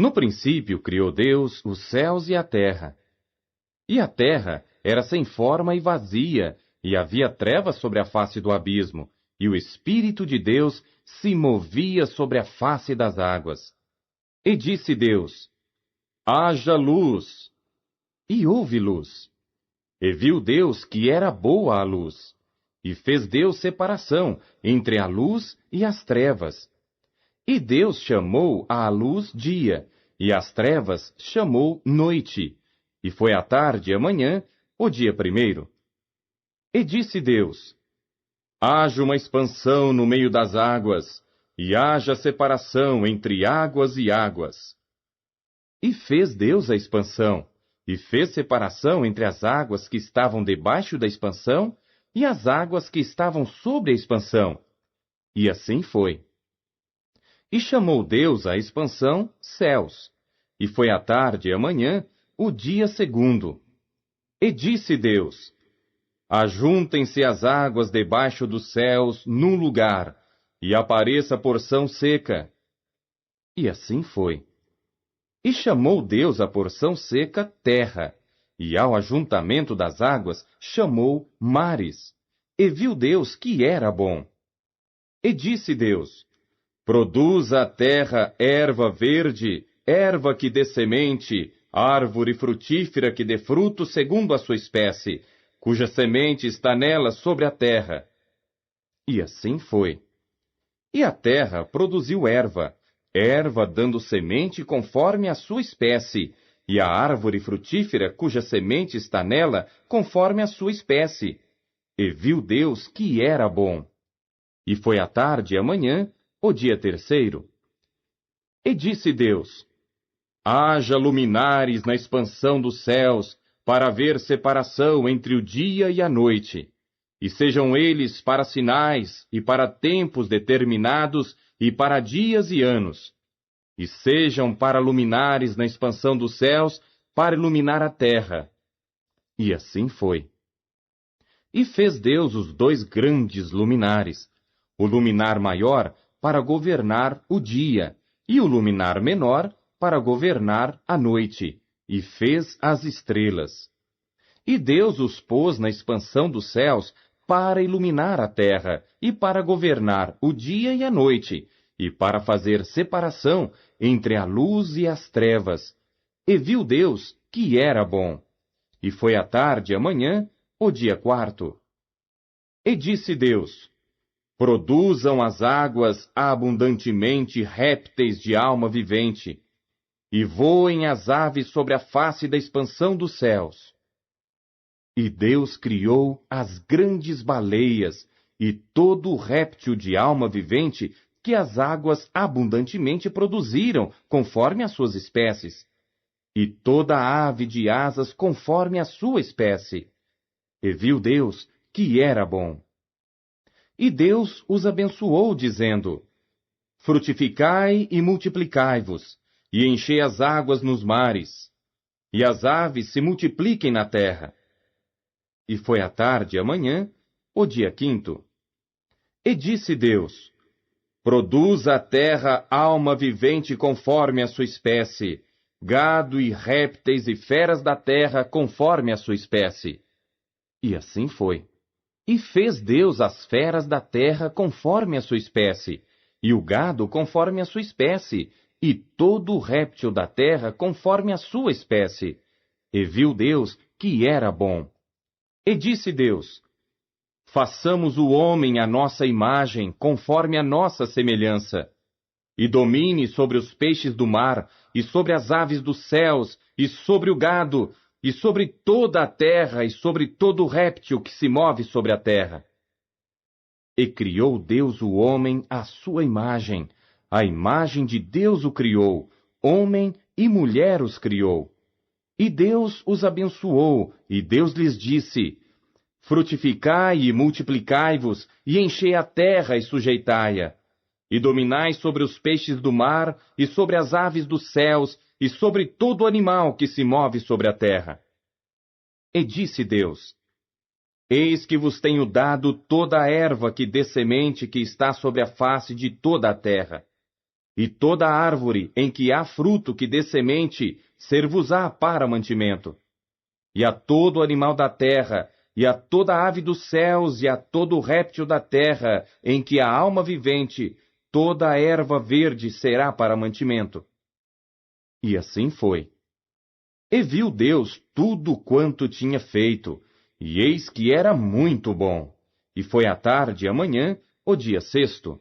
No princípio criou Deus os céus e a terra. E a terra era sem forma e vazia, e havia trevas sobre a face do abismo, e o Espírito de Deus se movia sobre a face das águas. E disse Deus: haja luz! E houve luz. E viu Deus que era boa a luz. E fez Deus separação entre a luz e as trevas. E Deus chamou à luz dia, e às trevas chamou noite. E foi a tarde e a manhã, o dia primeiro. E disse Deus: haja uma expansão no meio das águas, e haja separação entre águas e águas. E fez Deus a expansão, e fez separação entre as águas que estavam debaixo da expansão e as águas que estavam sobre a expansão. E assim foi. E chamou Deus a expansão céus, e foi a tarde e a manhã, o dia segundo. E disse Deus: ajuntem-se as águas debaixo dos céus num lugar, e apareça porção seca. E assim foi. E chamou Deus a porção seca terra, e ao ajuntamento das águas chamou mares. E viu Deus que era bom. E disse Deus: produza a terra erva verde, erva que dê semente, árvore frutífera que dê fruto segundo a sua espécie, cuja semente está nela sobre a terra. E assim foi. E a terra produziu erva, erva dando semente conforme a sua espécie, e a árvore frutífera cuja semente está nela conforme a sua espécie. E viu Deus que era bom. E foi a tarde e a manhã, o dia terceiro. E disse Deus: haja luminares na expansão dos céus, para haver separação entre o dia e a noite, e sejam eles para sinais, e para tempos determinados, e para dias e anos, e sejam para luminares na expansão dos céus, para iluminar a terra. E assim foi. E fez Deus os dois grandes luminares, o luminar maior para governar o dia, e o luminar menor para governar a noite, e fez as estrelas. E Deus os pôs na expansão dos céus para iluminar a terra, e para governar o dia e a noite, e para fazer separação entre a luz e as trevas. E viu Deus que era bom. E foi a tarde e a manhã, o dia quarto. E disse Deus: produzam as águas abundantemente répteis de alma vivente, e voem as aves sobre a face da expansão dos céus. E Deus criou as grandes baleias e todo o réptil de alma vivente que as águas abundantemente produziram, conforme as suas espécies, e toda ave de asas conforme a sua espécie. E viu Deus que era bom. E Deus os abençoou, dizendo: frutificai e multiplicai-vos, e enchei as águas nos mares, e as aves se multipliquem na terra. E foi a tarde e a manhã, o dia quinto. E disse Deus: produza a terra alma vivente conforme a sua espécie, gado e répteis e feras da terra conforme a sua espécie. E assim foi. E fez Deus as feras da terra conforme a sua espécie, e o gado conforme a sua espécie, e todo o réptil da terra conforme a sua espécie. E viu Deus que era bom. E disse Deus: façamos o homem à nossa imagem, conforme a nossa semelhança, e domine sobre os peixes do mar, e sobre as aves dos céus, e sobre o gado, e sobre toda a terra, e sobre todo o réptil que se move sobre a terra. E criou Deus o homem à sua imagem, a imagem de Deus o criou, homem e mulher os criou. E Deus os abençoou, e Deus lhes disse: frutificai e multiplicai-vos, e enchei a terra e sujeitai-a, e dominai sobre os peixes do mar, e sobre as aves dos céus, e sobre todo animal que se move sobre a terra. E disse Deus: eis que vos tenho dado toda a erva que dê semente que está sobre a face de toda a terra, E toda árvore em que há fruto que dê semente, ser-vos-á para mantimento. E a todo animal da terra, e a toda ave dos céus, e a todo réptil da terra, em que há alma vivente, toda a erva verde será para mantimento. E assim foi. E viu Deus tudo quanto tinha feito, e eis que era muito bom. E foi à tarde e amanhã, o dia sexto.